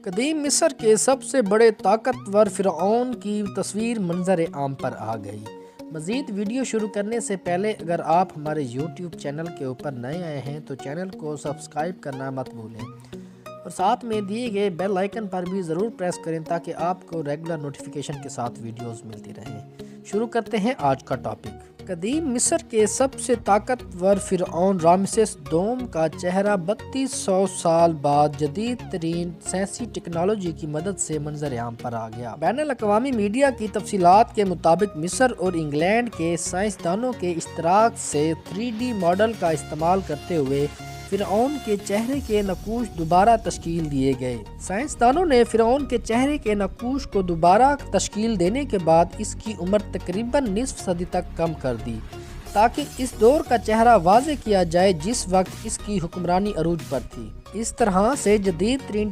قدیم مصر کے سب سے بڑے طاقتور فرعون کی تصویر منظر عام پر آ گئی۔ مزید ویڈیو شروع کرنے سے پہلے اگر آپ ہمارے یوٹیوب چینل کے اوپر نئے آئے ہیں تو چینل کو سبسکرائب کرنا مت بھولیں اور ساتھ میں دیے گئے بیل آئیکن پر بھی ضرور پریس کریں تاکہ آپ کو ریگولر نوٹیفیکیشن کے ساتھ ویڈیوز ملتی رہیں۔ شروع کرتے ہیں آج کا ٹاپک۔ قدیم مصر کے سب سے طاقتور فرعون رامسیس دوم کا چہرہ 3200 سال بعد جدید ترین سائنسی ٹیکنالوجی کی مدد سے منظر عام پر آ گیا۔ بین الاقوامی میڈیا کی تفصیلات کے مطابق مصر اور انگلینڈ کے سائنسدانوں کے اشتراک سے 3D ماڈل کا استعمال کرتے ہوئے فرعون کے چہرے کے نقوش دوبارہ تشکیل دیے گئے۔ سائنسدانوں نے فرعون کے چہرے کے نقوش کو دوبارہ تشکیل دینے کے بعد اس کی عمر تقریباً نصف صدی تک کم کر دی تاکہ اس دور کا چہرہ واضح کیا جائے جس وقت اس کی حکمرانی عروج پر تھی۔ اس طرح سے جدید ترین